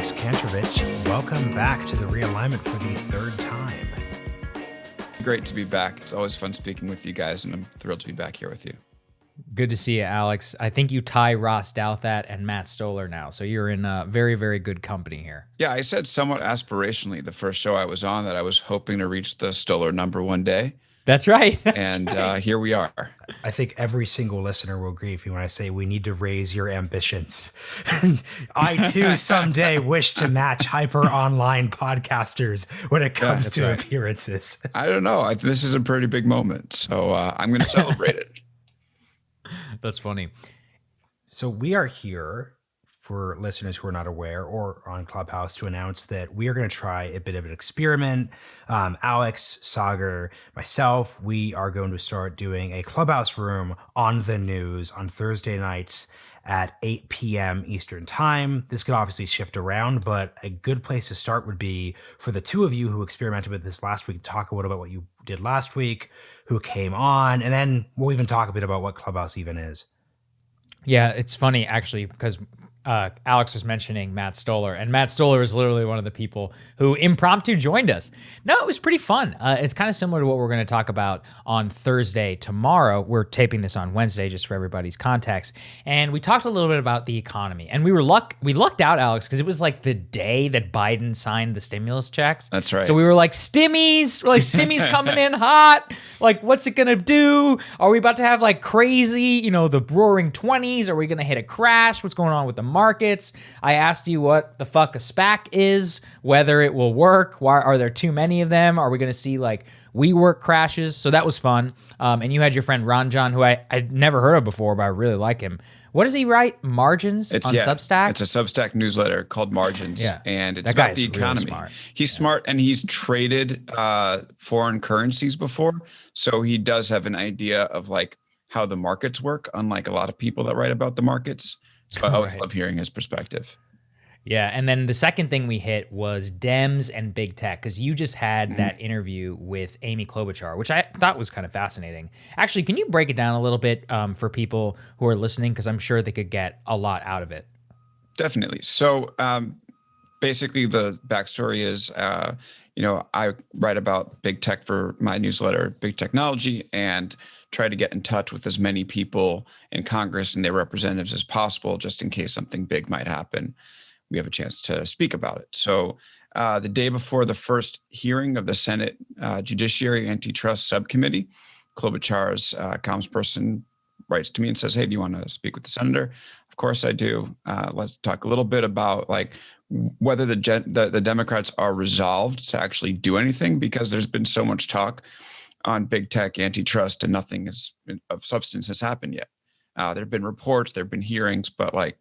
Alex Kantrowitz. Welcome back to the Realignment for the third time. Great to be back. It's always fun speaking with you guys, and I'm thrilled to be back here with you. Good to see you, Alex. I think you tie Ross Douthat and Matt Stoller now, so you're in very, very good company here. Yeah, I said somewhat aspirationally the first show I was on that I was hoping to reach the Stoller number one day. That's right. Here we are. I think every single listener will agree with me when I say we need to raise your ambitions. I too someday wish to match hyper online podcasters when it comes to appearances. I don't know. This is a pretty big moment, so I'm going to celebrate it. That's funny. So we are here, for listeners who are not aware or on Clubhouse, to announce that we are going to try a bit of an experiment. Alex, Sagar, myself, we are going to start doing a Clubhouse room on the news on Thursday nights at 8 p.m. Eastern time. This could obviously shift around, but a good place to start would be for the two of you who experimented with this last week to talk a little about what you did last week, who came on, and then we'll even talk a bit about what Clubhouse even is. Yeah, it's funny actually because Alex was mentioning Matt Stoller, and Matt Stoller is literally one of the people who impromptu joined us. No, it was pretty fun. It's kind of similar to what we're going to talk about on Thursday tomorrow. We're taping this on Wednesday just for everybody's context. And we talked a little bit about the economy, and we lucked out, Alex, because it was like the day that Biden signed the stimulus checks. That's right. So we were like, Stimmies coming in hot. Like, what's it going to do? Are we about to have like crazy, the roaring 20s? Are we going to hit a crash? What's going on with the markets? I asked you what the fuck a SPAC is, whether it will work. Why are there too many of them? Are we going to see like WeWork crashes? So that was fun. And you had your friend Ranjan, who I'd never heard of before, but I really like him. What does he write? Margins on Substack? It's a Substack newsletter called Margins, and it's that about the economy. Really smart. He's smart, and he's traded foreign currencies before, so he does have an idea of like how the markets work, unlike a lot of people that write about the markets. So I always love hearing his perspective. Yeah, and then the second thing we hit was Dems and big tech, because you just had that interview with Amy Klobuchar, which I thought was kind of fascinating. Actually, can you break it down a little bit for people who are listening, because I'm sure they could get a lot out of it. Definitely. So basically the backstory is, I write about big tech for my newsletter, Big Technology, and try to get in touch with as many people in Congress and their representatives as possible, just in case something big might happen. We have a chance to speak about it. So the day before the first hearing of the Senate Judiciary Antitrust Subcommittee, Klobuchar's comms person writes to me and says, "Hey, do you want to speak with the senator?" Of course I do. Let's talk a little bit about like whether the Democrats are resolved to actually do anything, because there's been so much talk on big tech antitrust and nothing of substance has happened yet. There have been reports, there have been hearings, but like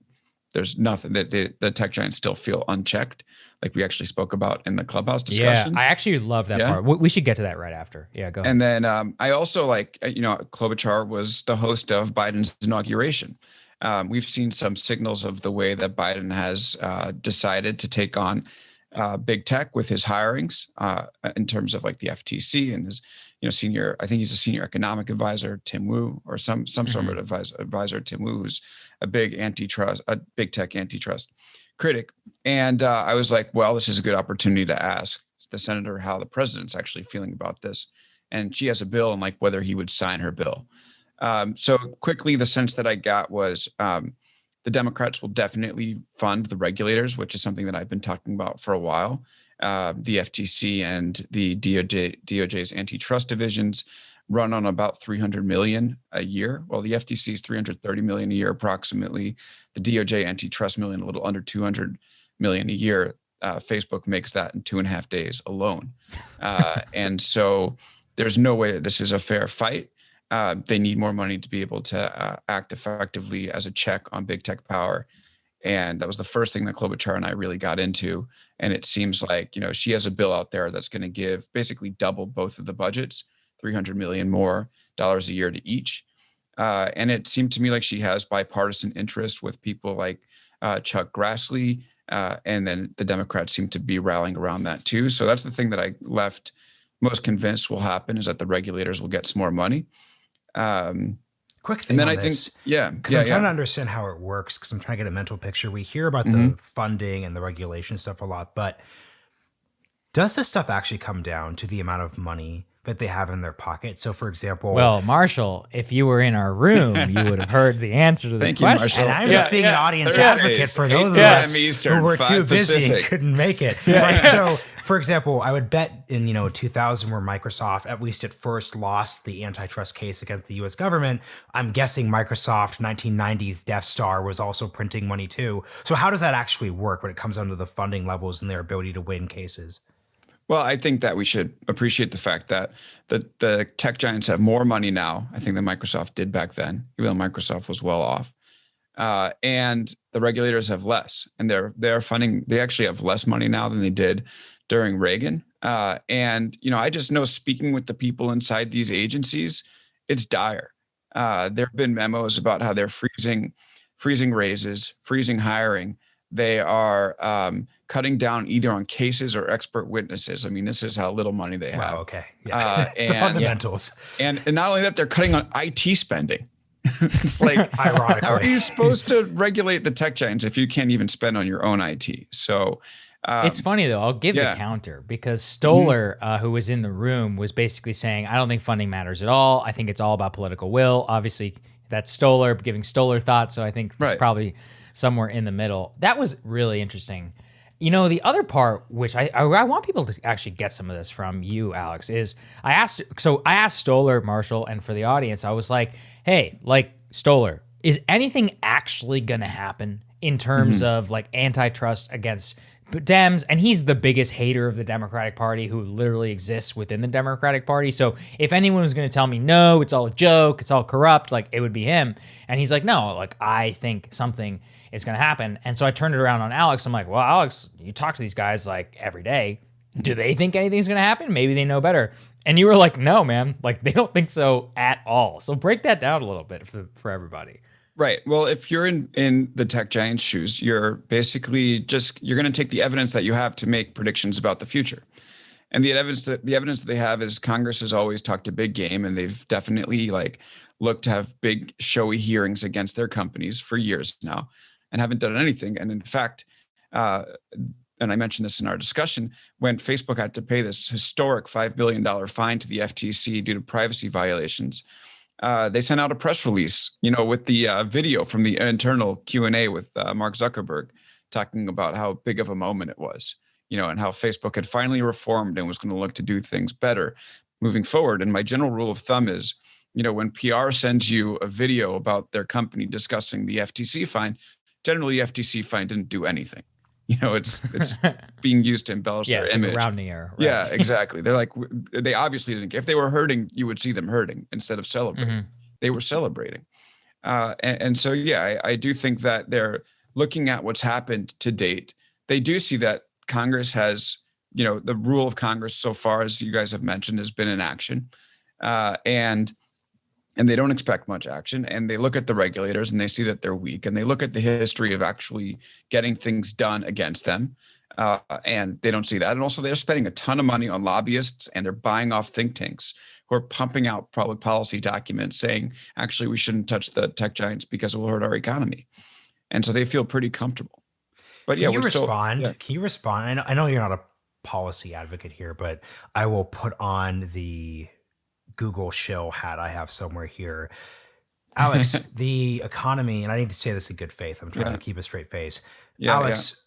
there's nothing that the tech giants still feel unchecked, like we actually spoke about in the Clubhouse discussion. Yeah, I actually love that part. We should get to that right after. Yeah, go ahead. And then I also Klobuchar was the host of Biden's inauguration. We've seen some signals of the way that Biden has decided to take on big tech with his hirings in terms of like the FTC and his senior, I think he's a senior economic advisor, Tim Wu, or some sort of advisor, Tim Wu, who's a big tech antitrust critic. And I was like, well, this is a good opportunity to ask the senator how the president's actually feeling about this. And she has a bill and like whether he would sign her bill. So quickly, the sense that I got was the Democrats will definitely fund the regulators, which is something that I've been talking about for a while. The FTC and the DOJ's antitrust divisions run on about $300 million a year. Well, the FTC is $330 million a year, approximately. The DOJ antitrust million, a little under $200 million a year. Facebook makes that in 2.5 days alone. And so there's no way that this is a fair fight. They need more money to be able to act effectively as a check on big tech power. And that was the first thing that Klobuchar and I really got into. And it seems like, she has a bill out there that's going to give basically double both of the budgets, $300 million more dollars a year to each. And it seemed to me like she has bipartisan interest with people like Chuck Grassley. And then the Democrats seem to be rallying around that too. So that's the thing that I left most convinced will happen, is that the regulators will get some more money. Quick And thing then on I think, this, yeah, because yeah, I'm trying to yeah. understand how it works, because I'm trying to get a mental picture. We hear about the funding and the regulation stuff a lot, but does this stuff actually come down to the amount of money that they have in their pocket? So, for example, Well, Marshall, if you were in our room, you would have heard the answer to this Thank you, question. Marshall. and I'm just being an audience advocate Thursdays, for 8 those of p.m. us Eastern, who were 5 too busy and Pacific. couldn't make it. Right? So, for example, I would bet in 2000, where Microsoft, at least at first, lost the antitrust case against the U.S. government, I'm guessing Microsoft 1990s Death Star was also printing money too. So, how does that actually work when it comes down to the funding levels and their ability to win cases? Well, I think that we should appreciate the fact that the tech giants have more money now, I think, than Microsoft did back then, even though Microsoft was well off. And the regulators have less, and they're funding. They actually have less money now than they did during Reagan. And I just know, speaking with the people inside these agencies, it's dire. There have been memos about how they're freezing raises, freezing hiring. They are cutting down either on cases or expert witnesses. I mean, this is how little money they have. Wow, okay. Yeah. The And fundamentals. and not only that, they're cutting on IT spending. It's like, Ironically. how are you supposed to regulate the tech giants if you can't even spend on your own IT? So It's funny though. I'll give the counter, because Stoller, who was in the room, was basically saying, "I don't think funding matters at all. I think it's all about political will." Obviously, that's Stoller giving Stoller thoughts. So I think it's probably somewhere in the middle. That was really interesting. The other part, which I want people to actually get some of this from you, Alex, is I asked Stoller, Marshall, and for the audience, I was like, "Hey, like, Stoller, is anything actually going to happen in terms of like antitrust against Dems?" And he's the biggest hater of the Democratic Party, who literally exists within the Democratic Party. So if anyone was going to tell me, no, it's all a joke, it's all corrupt, like, it would be him. And he's like, no, like, I think something is going to happen. And so I turned it around on Alex. I'm like, well, Alex, you talk to these guys like every day. Do they think anything's going to happen? Maybe they know better. And you were like, no, man, like, they don't think so at all. So break that down a little bit for everybody. Right. Well, if you're in the tech giant's shoes, you're basically you're going to take the evidence that you have to make predictions about the future. And the evidence that they have is Congress has always talked a big game, and they've definitely looked to have big showy hearings against their companies for years now, and haven't done anything. And in fact, and I mentioned this in our discussion, when Facebook had to pay this historic $5 billion fine to the FTC due to privacy violations, they sent out a press release, with the video from the internal Q&A with Mark Zuckerberg, talking about how big of a moment it was, and how Facebook had finally reformed and was going to look to do things better moving forward. And my general rule of thumb is, when PR sends you a video about their company discussing the FTC fine, generally the FTC fine didn't do anything. It's being used to embellish their image. Like rounding error. Right? Yeah, exactly. They're like, they obviously didn't. If they were hurting, you would see them hurting instead of celebrating. They were celebrating. And so, yeah, I do think that they're looking at what's happened to date. They do see that Congress has, the rule of Congress so far, as you guys have mentioned, has been in action. And they don't expect much action, and they look at the regulators and they see that they're weak, and they look at the history of actually getting things done against them, and they don't see that. And also, they're spending a ton of money on lobbyists, and they're buying off think tanks who are pumping out public policy documents saying, actually, we shouldn't touch the tech giants because it will hurt our economy. And so they feel pretty comfortable. But Can you respond? Can you respond? I know you're not a policy advocate here, but I will put on the Google shill hat I have somewhere here. Alex, the economy, and I need to say this in good faith, I'm trying to keep a straight face. Alex,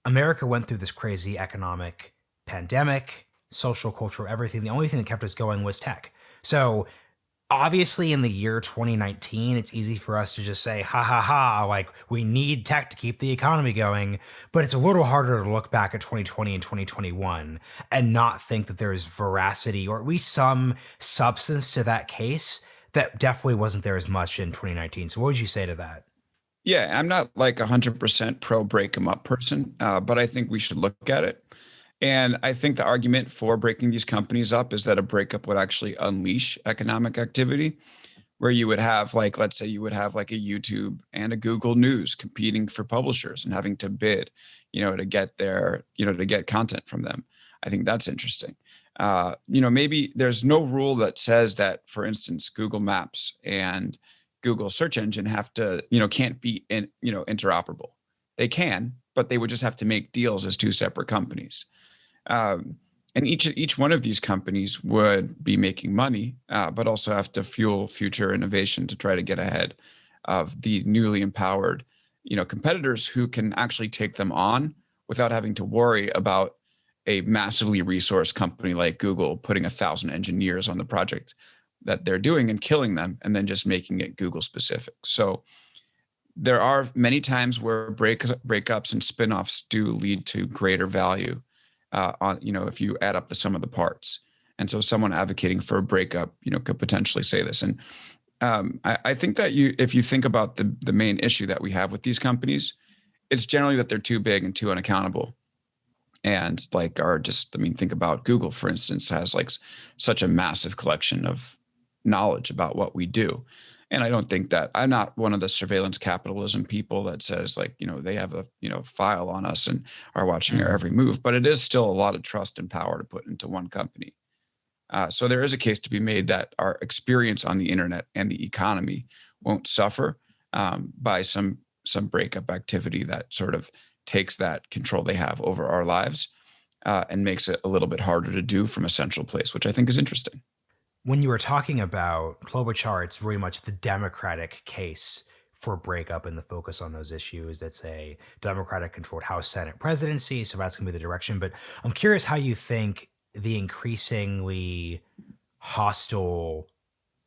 America went through this crazy economic pandemic, social, cultural, everything. The only thing that kept us going was tech. So obviously in the year 2019, it's easy for us to just say, ha ha ha, like, we need tech to keep the economy going. But it's a little harder to look back at 2020 and 2021 and not think that there is veracity or at least some substance to that case that definitely wasn't there as much in 2019. So what would you say to that? Yeah, I'm not like 100% pro break them up person, but I think we should look at it. And I think the argument for breaking these companies up is that a breakup would actually unleash economic activity, where you would have, like, let's say you would have like a YouTube and a Google News competing for publishers and having to bid, to get to get content from them. I think that's interesting. Maybe there's no rule that says that, for instance, Google Maps and Google search engine have to, can't be interoperable. They can, but they would just have to make deals as two separate companies. And each one of these companies would be making money, but also have to fuel future innovation to try to get ahead of the newly empowered, competitors who can actually take them on without having to worry about a massively resourced company like Google putting 1,000 engineers on the project that they're doing and killing them, and then just making it Google specific. So there are many times where breakups and spinoffs do lead to greater value if you add up the sum of the parts. And so someone advocating for a breakup, could potentially say this. And I think that if you think about the main issue that we have with these companies, it's generally that they're too big and too unaccountable. And think about Google, for instance, has such a massive collection of knowledge about what we do. And I don't think that I'm not one of the surveillance capitalism people that says they have a, file on us and are watching our every move, but it is still a lot of trust and power to put into one company. So there is a case to be made that our experience on the internet and the economy won't suffer by some breakup activity that sort of takes that control they have over our lives and makes it a little bit harder to do from a central place, which I think is interesting. When you were talking about Klobuchar, it's very much the Democratic case for breakup and the focus on those issues. It's a Democratic-controlled House, Senate presidency, so that's going to be the direction. But I'm curious how you think the increasingly hostile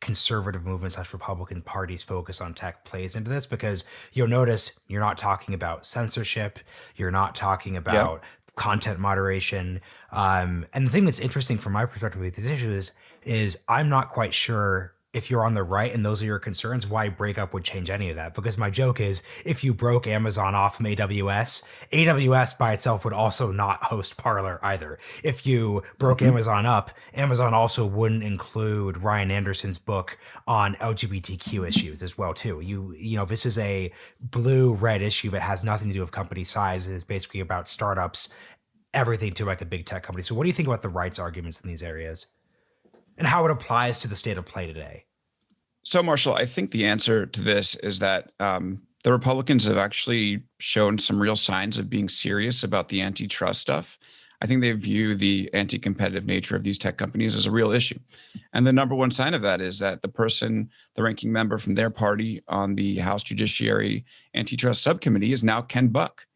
conservative movements as Republican parties focus on tech plays into this, because you'll notice you're not talking about censorship, you're not talking about content moderation. And the thing that's interesting from my perspective with these issues is I'm not quite sure if you're on the right and those are your concerns, why breakup would change any of that. Because my joke is if you broke Amazon off from AWS by itself would also not host Parler either. If you broke Amazon up, Amazon also wouldn't include Ryan Anderson's book on LGBTQ issues as well too. This is a blue-red issue that has nothing to do with company size. It's basically about startups, everything to a big tech company. So what do you think about the rights arguments in these areas and how it applies to the state of play today? So, Marshall, I think the answer to this is that the Republicans have actually shown some real signs of being serious about the antitrust stuff. I think they view the anti-competitive nature of these tech companies as a real issue. And the number one sign of that is that the ranking member from their party on the House Judiciary Antitrust Subcommittee is now Ken Buck,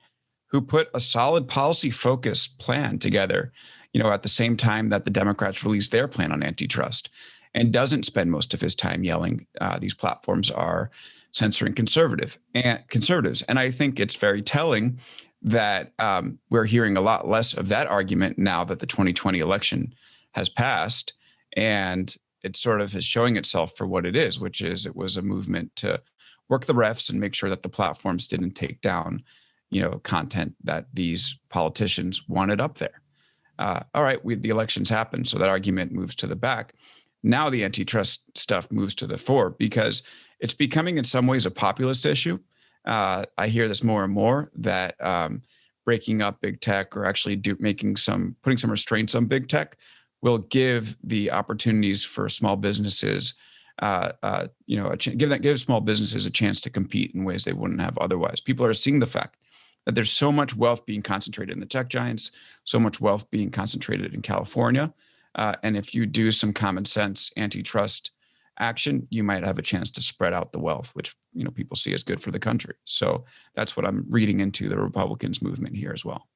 who put a solid policy-focused plan together, at the same time that the Democrats released their plan on antitrust, and doesn't spend most of his time yelling these platforms are censoring conservatives. And I think it's very telling that we're hearing a lot less of that argument now that the 2020 election has passed, and it sort of is showing itself for what it is, which is it was a movement to work the refs and make sure that the platforms didn't take down, content that these politicians wanted up there. All right, the elections happened, so that argument moves to the back. Now the antitrust stuff moves to the fore because it's becoming in some ways a populist issue. I hear this more and more that breaking up big tech or actually putting some restraints on big tech will give the opportunities for small businesses, give small businesses a chance to compete in ways they wouldn't have otherwise. People are seeing the fact that there's so much wealth being concentrated in the tech giants, so much wealth being concentrated in California. And if you do some common sense antitrust action, you might have a chance to spread out the wealth, which people see as good for the country. So that's what I'm reading into the Republicans' movement here as well.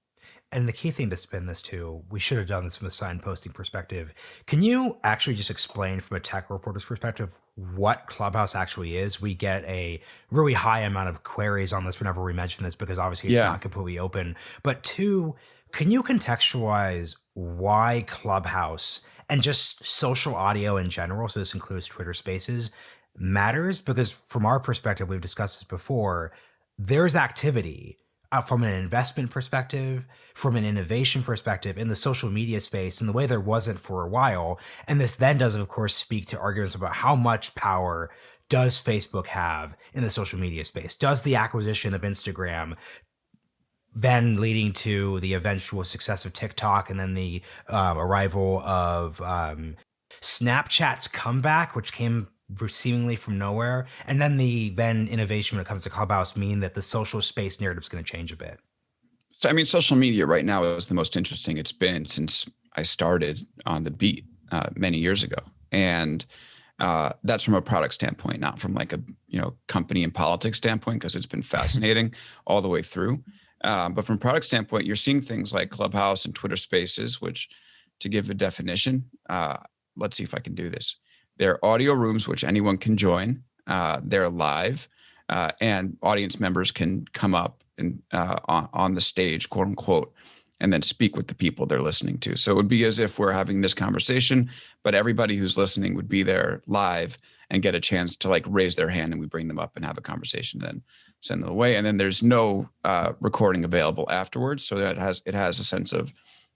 And the key thing to spin this to, we should have done this from a signposting perspective. Can you actually just explain from a tech reporter's perspective what Clubhouse actually is? We get a really high amount of queries on this whenever we mention this because obviously it's not completely open. But two, can you contextualize why Clubhouse and just social audio in general, so this includes Twitter Spaces, matters? Because from our perspective, we've discussed this before, there's activity from an investment perspective, from an innovation perspective in the social media space in the way there wasn't for a while. And this then does, of course, speak to arguments about how much power does Facebook have in the social media space? Does the acquisition of Instagram then leading to the eventual success of TikTok, and then the arrival of Snapchat's comeback, which came seemingly from nowhere, and then the innovation when it comes to Clubhouse mean that the social space narrative is going to change a bit. So, I mean, social media right now is the most interesting it's been since I started on the beat many years ago. And that's from a product standpoint, not from like a, company and politics standpoint, because it's been fascinating all the way through. But from a product standpoint, you're seeing things like Clubhouse and Twitter Spaces, which, to give a definition, let's see if I can do this. They're audio rooms which anyone can join. They're live, and audience members can come up and on the stage, quote unquote, and then speak with the people they're listening to. So it would be as if we're having this conversation, but everybody who's listening would be there live and get a chance to like raise their hand, and we bring them up and have a conversation, then send them away. And then there's no recording available afterwards. So that it has a sense of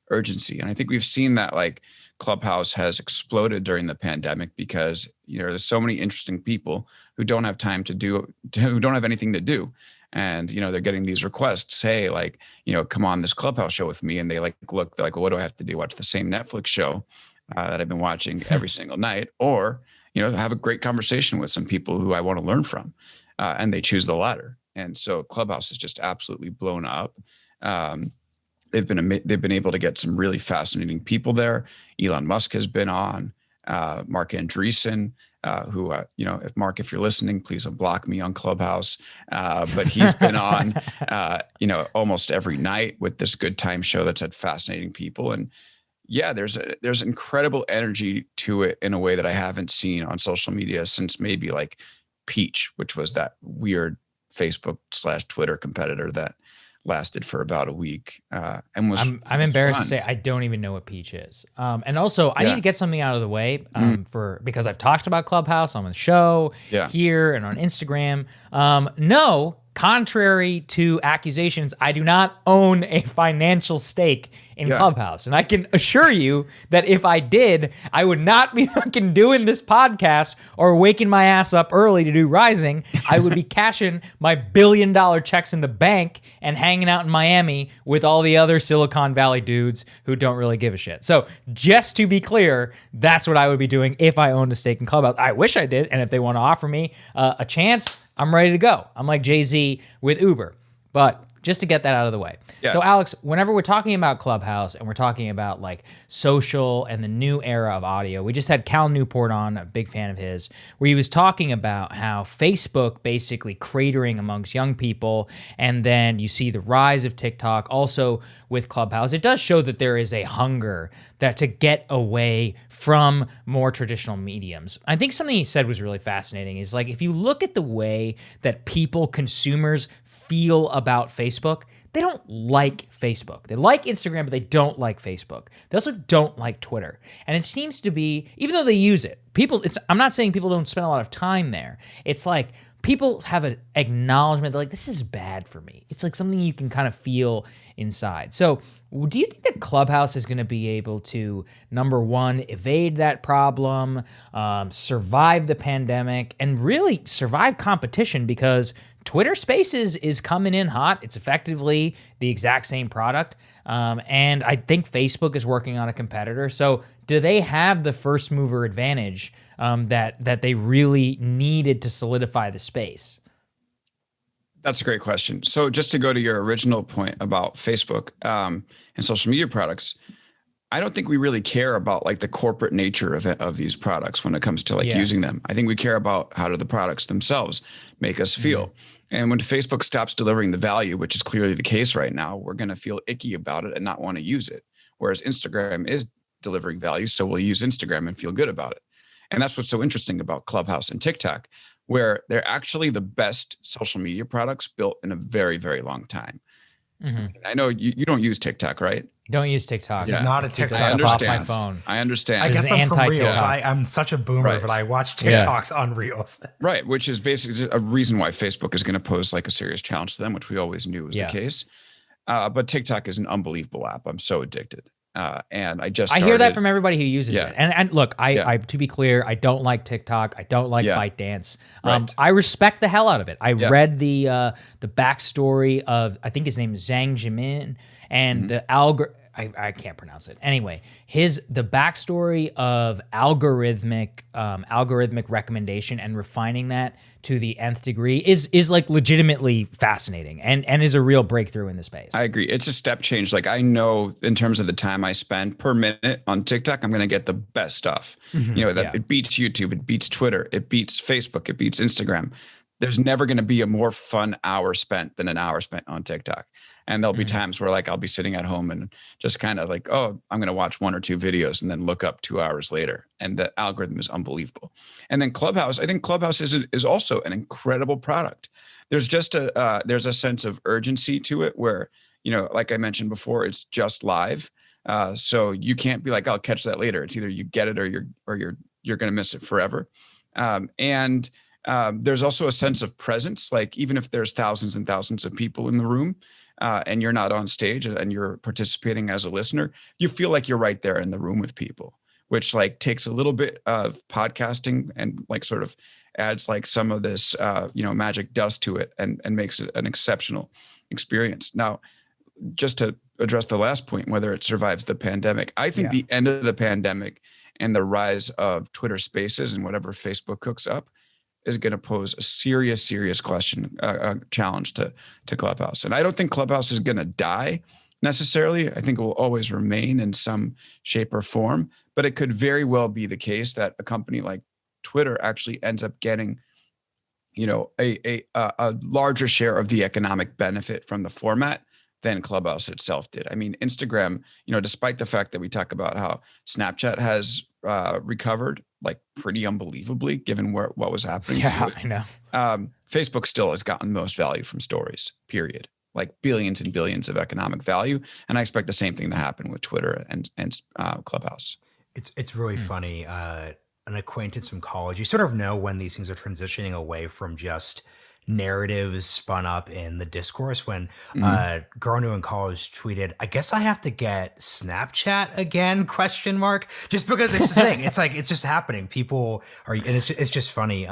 urgency. And I think we've seen that like Clubhouse has exploded during the pandemic because, there's so many interesting people who don't have time who don't have anything to do. And, they're getting these requests, hey, like, come on this Clubhouse show with me. And they look, they're like, well, what do I have to do? Watch the same Netflix show that I've been watching every single night, or, have a great conversation with some people who I want to learn from. And they choose the latter. And so Clubhouse is just absolutely blown up. They've been able to get some really fascinating people there. Elon Musk has been on, Mark Andreessen, who, if Mark, if you're listening, please don't block me on Clubhouse. But he's been on, almost every night with this Good Time show that's had fascinating people. And yeah, there's incredible energy to it in a way that I haven't seen on social media since maybe like Peach, which was that weird Facebook/Twitter competitor that lasted for about a week and was I'm embarrassed fun. to say I don't even know what Peach is. And also I need to get something out of the way because I've talked about Clubhouse on the show here and on Instagram. No, contrary to accusations, I do not own a financial stake in Clubhouse. And I can assure you that if I did, I would not be fucking doing this podcast or waking my ass up early to do Rising. I would be cashing my $1 billion checks in the bank and hanging out in Miami with all the other Silicon Valley dudes who don't really give a shit. So just to be clear, that's what I would be doing if I owned a stake in Clubhouse. I wish I did. And if they want to offer me a chance, I'm ready to go. I'm like Jay-Z with Uber. But just to get that out of the way. Yeah. So Alex, whenever we're talking about Clubhouse and we're talking about like social and the new era of audio, we just had Cal Newport on, a big fan of his, where he was talking about how Facebook basically cratering amongst young people, and then you see the rise of TikTok also with Clubhouse. It does show that there is a hunger that to get away from more traditional mediums. I think something he said was really fascinating is like, if you look at the way that people, consumers feel about Facebook, they don't like Facebook. They like Instagram, but they don't like Facebook. They also don't like Twitter. And it seems to be, even though they use it, I'm not saying people don't spend a lot of time there. It's like people have an acknowledgement. They're like, this is bad for me. It's like something you can kind of feel inside. So do you think that Clubhouse is going to be able to, number one, evade that problem, survive the pandemic, and really survive competition? Because Twitter Spaces is coming in hot. It's effectively the exact same product. And I think Facebook is working on a competitor. So do they have the first mover advantage that they really needed to solidify the space? That's a great question. So just to go to your original point about Facebook and social media products, I don't think we really care about like the corporate nature of these products when it comes to like using them. I think we care about how do the products themselves make us feel. Mm-hmm. And when Facebook stops delivering the value, which is clearly the case right now, we're going to feel icky about it and not want to use it. Whereas Instagram is delivering value, so we'll use Instagram and feel good about it. And that's what's so interesting about Clubhouse and TikTok, where they're actually the best social media products built in a very, very long time. Mm-hmm. I know you don't use TikTok, right? Don't use TikTok. This is not a TikTok. I understand. Off my phone. I understand. I get them from Reels. I'm such a boomer, but I watch TikToks on Reels. Right, which is basically a reason why Facebook is going to pose like a serious challenge to them, which we always knew was the case. But TikTok is an unbelievable app. I'm so addicted. And I just I hear that from everybody who uses Yeah. it. And look, Yeah. I to be clear, I don't like TikTok. I don't like Yeah. ByteDance. Right. I respect the hell out of it. I Yeah. read the backstory of, I think his name is Zhang Jimin, and the I can't pronounce it. Anyway, the backstory of algorithmic recommendation and refining that to the nth degree is like legitimately fascinating and is a real breakthrough in the space. I agree. It's a step change. Like I know in terms of the time I spend per minute on TikTok, I'm going to get the best stuff. You know, that it beats YouTube, it beats Twitter, it beats Facebook, it beats Instagram. There's never going to be a more fun hour spent than an hour spent on TikTok. And there'll be times where like I'll be sitting at home and just kind of like, oh, I'm going to watch 1 or 2 videos and then look up 2 hours later. And the algorithm is unbelievable. And then Clubhouse, I think Clubhouse is also an incredible product. There's just there's a sense of urgency to it where, you know, like I mentioned before, it's just live. So you can't be like, I'll catch that later. It's either you get it or you're going to miss it forever. There's also a sense of presence. Like even if there's thousands and thousands of people in the room, and you're not on stage and you're participating as a listener, you feel like you're right there in the room with people, which like takes a little bit of podcasting and like sort of adds like some of this, magic dust to it and makes it an exceptional experience. Now, just to address the last point, whether it survives the pandemic, I think the end of the pandemic and the rise of Twitter Spaces and whatever Facebook cooks up is going to pose a serious question, challenge to Clubhouse. And I don't think Clubhouse is going to die necessarily. I think it will always remain in some shape or form, but it could very well be the case that a company like Twitter actually ends up getting, you know, a larger share of the economic benefit from the format than Clubhouse itself did. I mean, Instagram, you know, despite the fact that we talk about how Snapchat has recovered like pretty unbelievably given what was happening to it. I know. Facebook still has gotten most value from stories, period. Like billions and billions of economic value. And I expect the same thing to happen with Twitter and Clubhouse. It's really funny. An acquaintance from college, you sort of know when these things are transitioning away from just narratives spun up in the discourse. When a girl I knew in college tweeted, I guess I have to get Snapchat again, ? Just because it's the thing. It's like, it's just happening. People are, and it's just funny.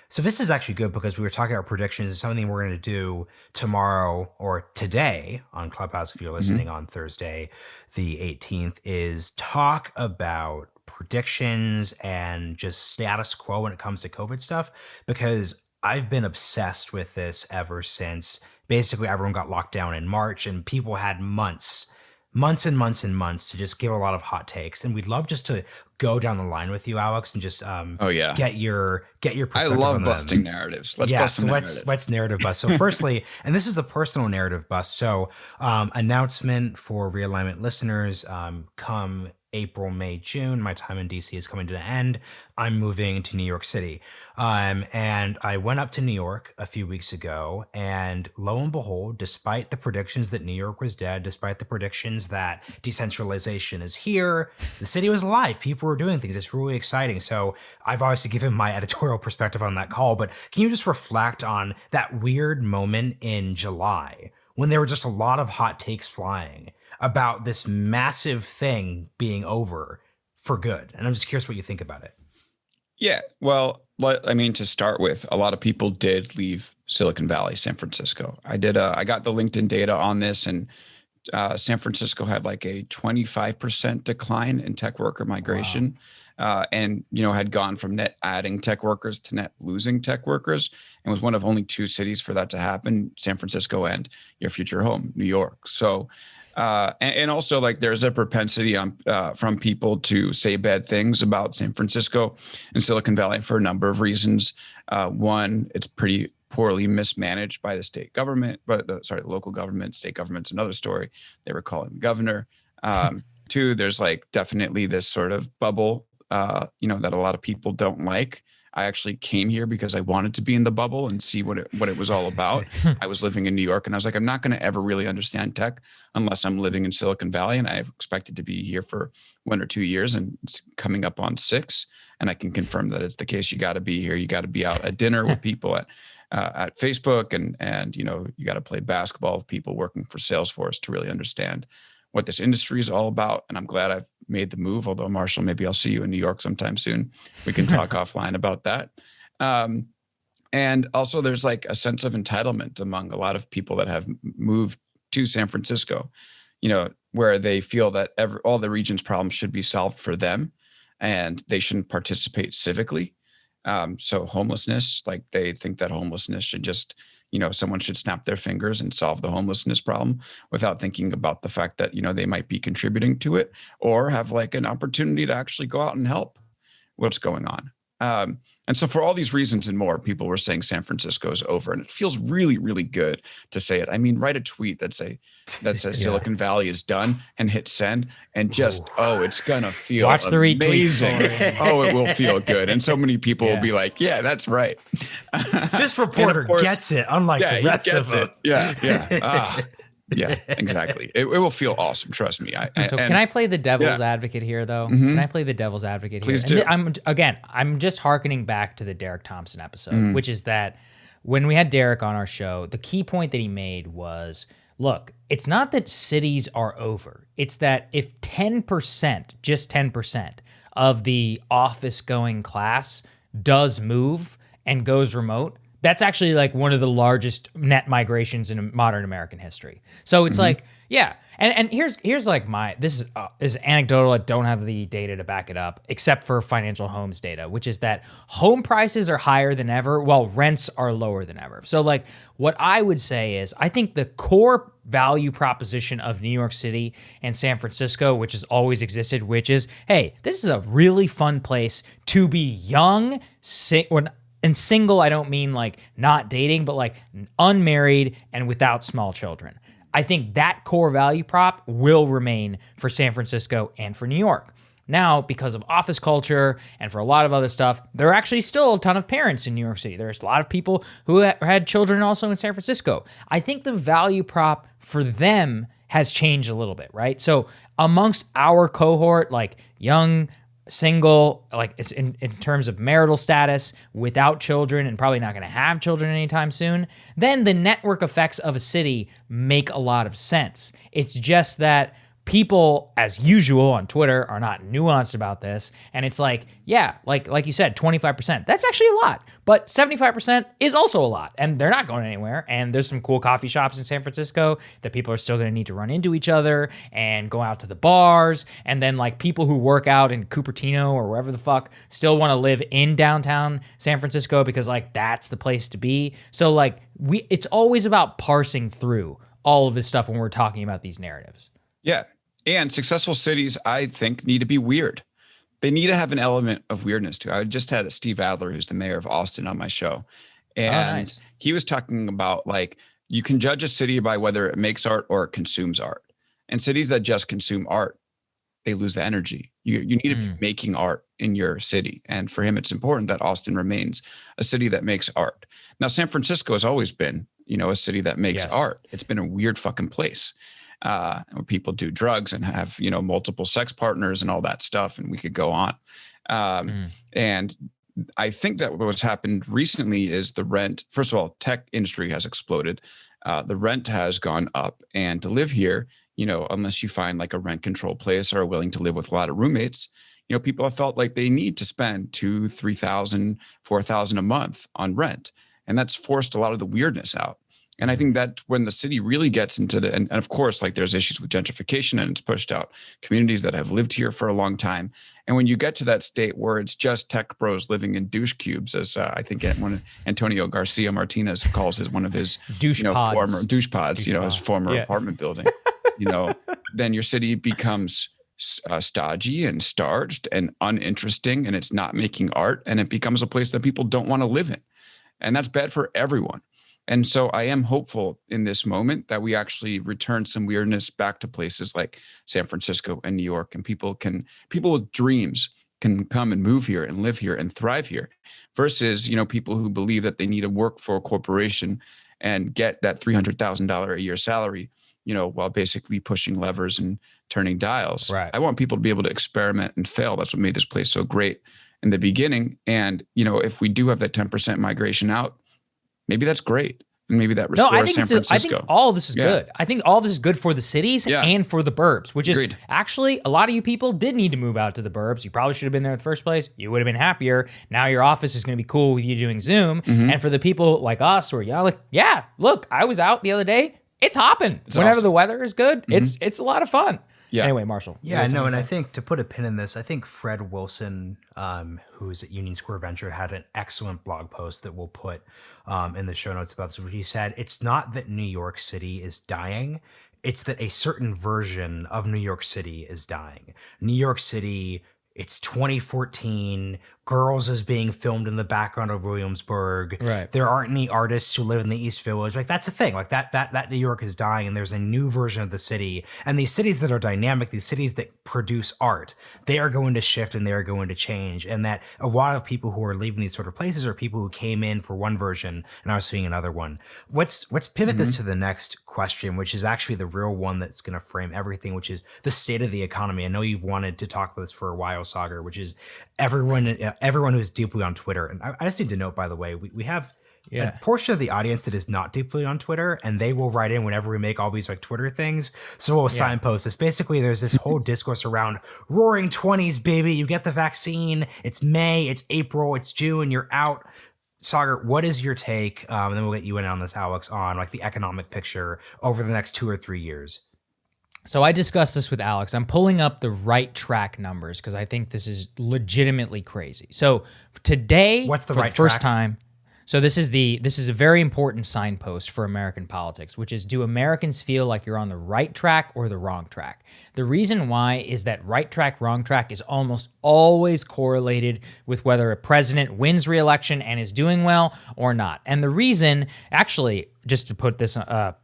So this is actually good because we were talking about predictions and something we're going to do tomorrow or today on Clubhouse, if you're listening on Thursday, the 18th, is talk about predictions and just status quo when it comes to COVID stuff, because I've been obsessed with this ever since basically everyone got locked down in March and people had months and months to just give a lot of hot takes. And we'd love just to go down the line with you, Alex, and just get your perspective. I love on busting them. narratives. Let's narrative bust. So firstly, and this is a personal narrative bust. So announcement for Realignment listeners, come April, May, June, my time in DC is coming to an end. I'm moving to New York City. And I went up to New York a few weeks ago, and lo and behold, despite the predictions that New York was dead, despite the predictions that decentralization is here, the city was alive. People were doing things. It's really exciting. So I've obviously given my editorial perspective on that call, but can you just reflect on that weird moment in July when there were just a lot of hot takes flying about this massive thing being over for good? And I'm just curious what you think about it. Yeah, well, I mean, to start with, a lot of people did leave Silicon Valley, San Francisco. I got the LinkedIn data on this, and San Francisco had like a 25% decline in tech worker migration. Wow. And, you know, had gone from net adding tech workers to net losing tech workers, and was one of only 2 cities for that to happen, San Francisco and your future home, New York. So, and also like there's a propensity from people to say bad things about San Francisco and Silicon Valley for a number of reasons. One, it's pretty poorly mismanaged by the state government, the local government. State government's another story. They were calling the governor. 2, there's like definitely this sort of bubble, that a lot of people don't like. I actually came here because I wanted to be in the bubble and see what it was all about. I was living in New York, and I was like, I'm not going to ever really understand tech unless I'm living in Silicon Valley. And I expected to be here for 1 or 2 years, and it's coming up on 6. And I can confirm that it's the case. You got to be here. You got to be out at dinner with people at Facebook, and you got to play basketball with people working for Salesforce to really understand what this industry is all about. And I'm glad I've made the move. Although, Marshall, maybe I'll see you in New York sometime soon. We can talk offline about that. And also there's like a sense of entitlement among a lot of people that have moved to San Francisco, where they feel that all the region's problems should be solved for them and they shouldn't participate civically. So homelessness, like they think that homelessness should just, someone should snap their fingers and solve the homelessness problem without thinking about the fact that, they might be contributing to it or have like an opportunity to actually go out and help what's going on. And so for all these reasons and more, people were saying San Francisco is over, and it feels really, really good to say it. I mean, write a tweet that says Silicon Valley is done and hit send, and just, it's going to feel amazing. It will feel good. And so many people will be like, yeah, that's right. This reporter gets it, unlike the rest of them. Yeah, exactly. It will feel awesome. Trust me. Can I play the devil's advocate here, though? Mm-hmm. Can I play the devil's advocate Please here? do. I'm just hearkening back to the Derek Thompson episode, which is that when we had Derek on our show, the key point that he made was, look, it's not that cities are over. It's that if 10%, just 10% of the office-going class does move and goes remote, that's actually like one of the largest net migrations in modern American history. So it's like, yeah. And here's like this is anecdotal. I don't have the data to back it up, except for financial homes data, which is that home prices are higher than ever while rents are lower than ever. So like what I would say is I think the core value proposition of New York City and San Francisco, which has always existed, which is, hey, this is a really fun place to be young, and single, I don't mean like not dating, but like unmarried and without small children. I think that core value prop will remain for San Francisco and for New York. Now, because of office culture and for a lot of other stuff, there are actually still a ton of parents in New York City. There's a lot of people who had children also in San Francisco. I think the value prop for them has changed a little bit, right? So amongst our cohort, like young, single, like it's in terms of marital status, without children and probably not going to have children anytime soon, then the network effects of a city make a lot of sense. It's just that people, as usual on Twitter, are not nuanced about this. And it's like, yeah, like you said, 25%. That's actually a lot. But 75% is also a lot. And they're not going anywhere. And there's some cool coffee shops in San Francisco that people are still going to need to run into each other and go out to the bars. And then like people who work out in Cupertino or wherever the fuck still want to live in downtown San Francisco because like that's the place to be. So like it's always about parsing through all of this stuff when we're talking about these narratives. Yeah. And successful cities, I think, need to be weird. They need to have an element of weirdness too. I just had Steve Adler, who's the mayor of Austin, on my show. And he was talking about like, you can judge a city by whether it makes art or it consumes art. And cities that just consume art, they lose the energy. You need to be making art in your city. And for him, it's important that Austin remains a city that makes art. Now, San Francisco has always been, a city that makes art. It's been a weird fucking place. Where people do drugs and have, multiple sex partners and all that stuff. And we could go on. And I think that what's happened recently is the rent. First of all, tech industry has exploded. The rent has gone up, and to live here, unless you find like a rent control place or are willing to live with a lot of roommates, people have felt like they need to spend $2,000, $3,000, $4,000 a month on rent. And that's forced a lot of the weirdness out. And I think that when the city really gets into and of course, like there's issues with gentrification and it's pushed out communities that have lived here for a long time. And when you get to that state where it's just tech bros living in douche cubes, as I think Antonio Garcia Martinez calls his one of his former douche pods, his former apartment building, then your city becomes stodgy and starched and uninteresting, and it's not making art, and it becomes a place that people don't want to live in. And that's bad for everyone. And so I am hopeful in this moment that we actually return some weirdness back to places like San Francisco and New York, and people with dreams can come and move here and live here and thrive here versus, people who believe that they need to work for a corporation and get that $300,000 a year salary, while basically pushing levers and turning dials. Right. I want people to be able to experiment and fail. That's what made this place so great in the beginning. And, if we do have that 10% migration out, maybe that's great. and maybe that No, restores I think San Francisco. I think all of this is good. I think all of this is good for the cities and for the burbs, which is actually a lot of you people did need to move out to the burbs. You probably should have been there in the first place. You would have been happier. Now your office is going to be cool with you doing Zoom. And for the people like us who are like, yeah, look, I was out the other day. It's hopping. Whenever the weather is good, it's a lot of fun. Yeah. Anyway, Marshall. Yeah, no, and I think to put a pin in this, I think Fred Wilson, who's at Union Square Venture, had an excellent blog post that we'll put in the show notes about this, where he said, it's not that New York City is dying, it's that a certain version of New York City is dying. New York City, it's 2014, Girls is being filmed in the background of Williamsburg. Right. There aren't any artists who live in the East Village. Like, that's the thing. Like, that New York is dying, and there's a new version of the city. And these cities that are dynamic, these cities that produce art, they are going to shift and they are going to change. And that a lot of people who are leaving these sort of places are people who came in for one version and are seeing another one. Let's pivot this to the next question, which is actually the real one that's going to frame everything, which is the state of the economy. I know you've wanted to talk about this for a while, Sagar, which is everyone who's deeply on Twitter. And I just need to note, by the way, we have a portion of the audience that is not deeply on Twitter, and they will write in whenever we make all these like Twitter things. So we'll signpost this. Basically, there's this whole discourse around roaring 20s, baby. You get the vaccine. It's May, it's April, it's June, you're out. Sagar, what is your take? And then we'll get you in on this, Alex, on like the economic picture over the next 2 or 3 years. So I discussed this with Alex. I'm pulling up the right track numbers because I think this is legitimately crazy. So today, what's the for right the first track? time, so this is a very important signpost for American politics, which is, do Americans feel like you're on the right track or the wrong track? The reason why is that right track, wrong track is almost always correlated with whether a president wins re-election and is doing well or not. And the reason, actually, just to put this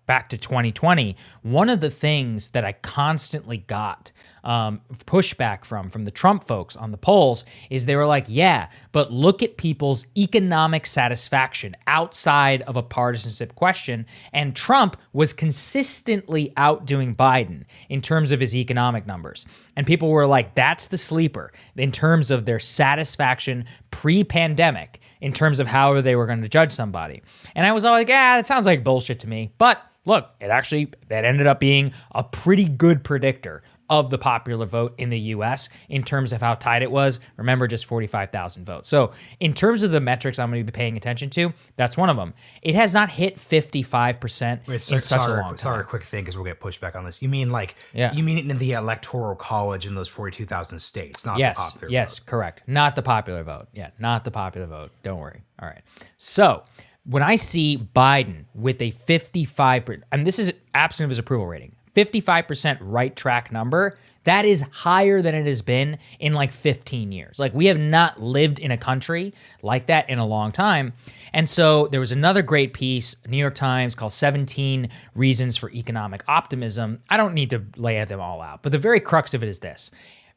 back to 2020, one of the things that I constantly got pushback from the Trump folks on the polls is they were like, yeah, but look at people's economic satisfaction outside of a partisanship question. And Trump was consistently outdoing Biden in terms of his economic numbers. And people were like, that's the sleeper in terms of their satisfaction pre-pandemic, in terms of how they were going to judge somebody. And I was all like, that sounds like bullshit to me. But look, that ended up being a pretty good predictor of the popular vote in the US in terms of how tight it was. Remember, just 45,000 votes. So in terms of the metrics I'm going to be paying attention to, that's one of them. It has not hit 55% in such a long time. Sorry, a quick thing, because we'll get pushback on this. You mean you mean it in the electoral college in those 42,000 states, not the popular vote. Yes, correct. Not the popular vote. Yeah, not the popular vote. Don't worry. All right. So when I see Biden with a 55%, and this is absent of his approval rating, 55% right track number, that is higher than it has been in like 15 years. Like, we have not lived in a country like that in a long time. And so there was another great piece, New York Times, called 17 Reasons for Economic Optimism. I don't need to lay them all out, but the very crux of it is this.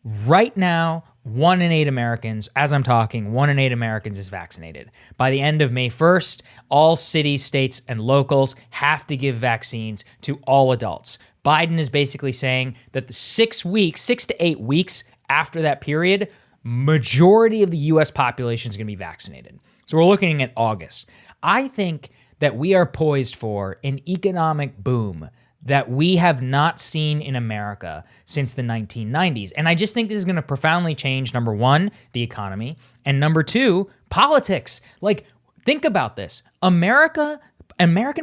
Right now, 1 in 8 Americans, as I'm talking, 1 in 8 Americans is vaccinated. By the end of May 1st, all cities, states, and locals have to give vaccines to all adults. Biden is basically saying that the 6 to 8 weeks after that period, majority of the U.S. population is going to be vaccinated. So we're looking at August. I think that we are poised for an economic boom that we have not seen in America since the 1990s. And I just think this is going to profoundly change, number one, the economy, and number two, politics. Like, think about this. American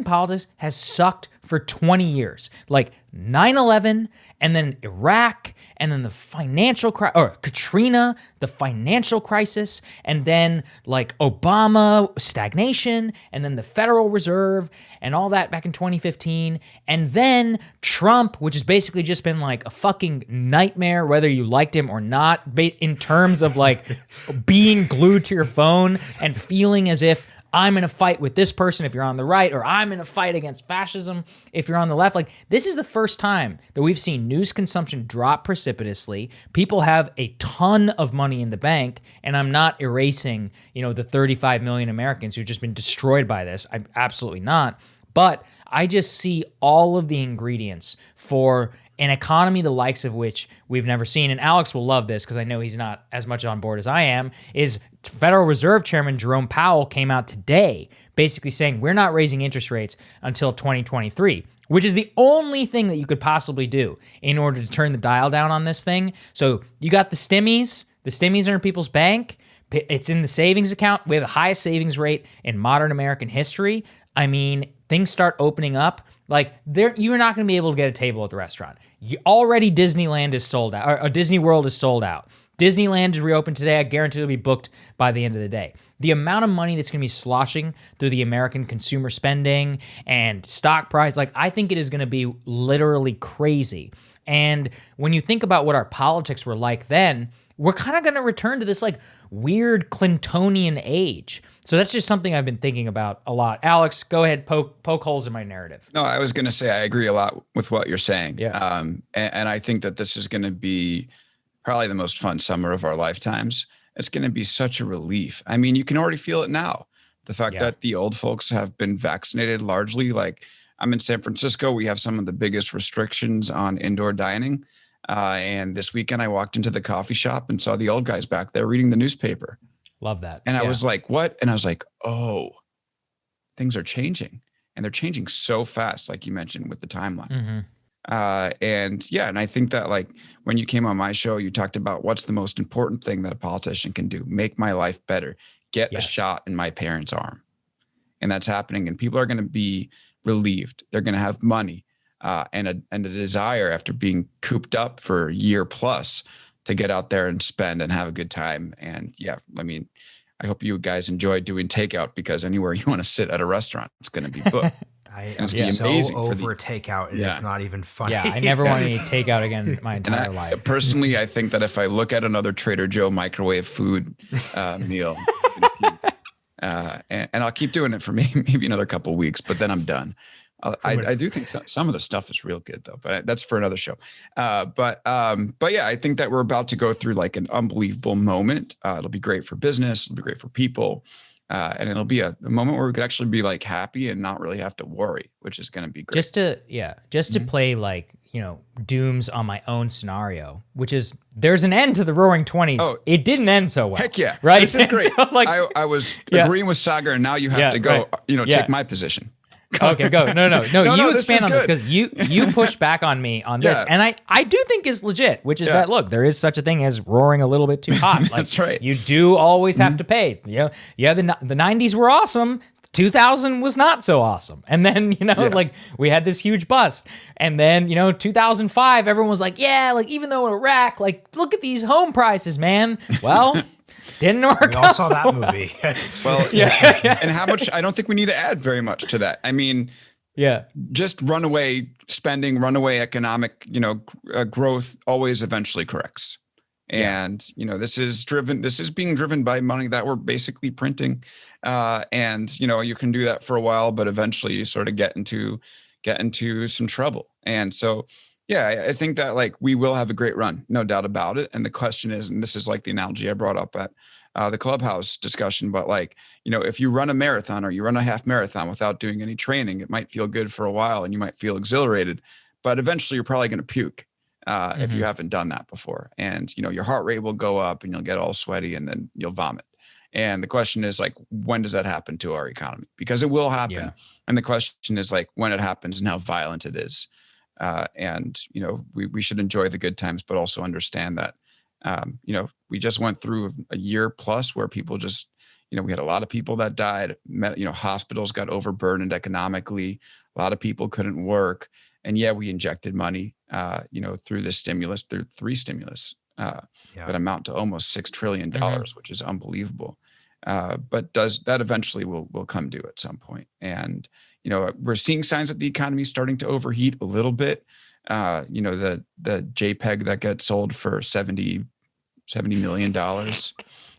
politics has sucked for 20 years. Like 9/11, and then Iraq, and then the financial crisis, or Katrina, the financial crisis, and then like Obama, stagnation, and then the Federal Reserve, and all that back in 2015, and then Trump, which has basically just been like a fucking nightmare, whether you liked him or not, in terms of like being glued to your phone and feeling as if I'm in a fight with this person if you're on the right, or I'm in a fight against fascism if you're on the left. Like, this is the first time that we've seen news consumption drop precipitously. People have a ton of money in the bank, and I'm not erasing, the 35 million Americans who've just been destroyed by this. I'm absolutely not. But I just see all of the ingredients for an economy the likes of which we've never seen. And Alex will love this because I know he's not as much on board as I am, is Federal Reserve Chairman Jerome Powell came out today basically saying we're not raising interest rates until 2023, which is the only thing that you could possibly do in order to turn the dial down on this thing. So you got the stimmies. The stimmies are in people's bank. It's in the savings account. We have the highest savings rate in modern American history. I mean, things start opening up. Like, you're not going to be able to get a table at the restaurant. Already Disneyland is sold out, or Disney World is sold out. Disneyland is reopened today. I guarantee it'll be booked by the end of the day. The amount of money that's going to be sloshing through the American consumer spending and stock price, like, I think it is going to be literally crazy. And when you think about what our politics were like then, we're kind of going to return to this like weird Clintonian age. So that's just something I've been thinking about a lot. Alex, go ahead, poke holes in my narrative. No, I was going to say I agree a lot with what you're saying. Yeah. And I think that this is going to be probably the most fun summer of our lifetimes. It's going to be such a relief. I mean, you can already feel it now. The fact that the old folks have been vaccinated largely. Like, I'm in San Francisco. We have some of the biggest restrictions on indoor dining. And this weekend I walked into the coffee shop and saw the old guys back there reading the newspaper. Love that. And I was like, what? And I was like, oh, things are changing. And they're changing so fast, like you mentioned with the timeline. Mm-hmm. And I think that, like, when you came on my show, you talked about what's the most important thing that a politician can do: make my life better, get a shot in my parents' arm. And that's happening. And people are going to be relieved. They're going to have money and a desire, after being cooped up for a year plus, to get out there and spend and have a good time. And I mean, I hope you guys enjoy doing takeout, because anywhere you want to sit at a restaurant, it's going to be booked. I am so over takeout. It's not even funny. Yeah, I never want to eat takeout again in my entire life. Personally, I think that if I look at another Trader Joe microwave food meal, and I'll keep doing it for maybe another couple of weeks, but then I'm done. I do think some of the stuff is real good, though, but that's for another show. But yeah, I think that we're about to go through like an unbelievable moment. It'll be great for business. It'll be great for people. And it'll be a moment where we could actually be like happy and not really have to worry, which is going to be great. Just to play like, dooms on my own scenario, which is there's an end to the Roaring 20s. Oh, it didn't end so well. Heck yeah. Right. This is great. So, like, I was agreeing with Sagar, and now you have to go, take my position. Okay, go. No, you expand on this, because you push back on me on this, and I do think is legit, which is that, look, there is such a thing as roaring a little bit too hot. Like, that's right. You do always have to pay. The 90s were awesome. 2000 was not so awesome. And then, like, we had this huge bust. And then, 2005, everyone was like, like, even though Iraq, like, look at these home prices, man. Well, didn't work out. We all saw that movie. Well, and how much? I don't think we need to add very much to that. I mean, just runaway spending, runaway economic, growth always eventually corrects. And, this is being driven by money that we're basically printing. And, you can do that for a while, but eventually you sort of get into some trouble. And so, I think that, like, we will have a great run, no doubt about it. And the question is, and this is like the analogy I brought up at the Clubhouse discussion, but, like, if you run a marathon or you run a half marathon without doing any training, it might feel good for a while and you might feel exhilarated, but eventually you're probably going to puke if you haven't done that before. And, your heart rate will go up and you'll get all sweaty and then you'll vomit. And the question is, like, when does that happen to our economy? Because it will happen. Yeah. And the question is, like, when it happens and how violent it is. And, we should enjoy the good times, but also understand that, we just went through a year plus where people just, we had a lot of people that died, hospitals got overburdened economically. A lot of people couldn't work. And we injected money, through this stimulus, through 3 stimulus that amount to almost $6 trillion, which is unbelievable. But that eventually will come due at some point. And, we're seeing signs that the economy is starting to overheat a little bit. The JPEG that gets sold for $70 million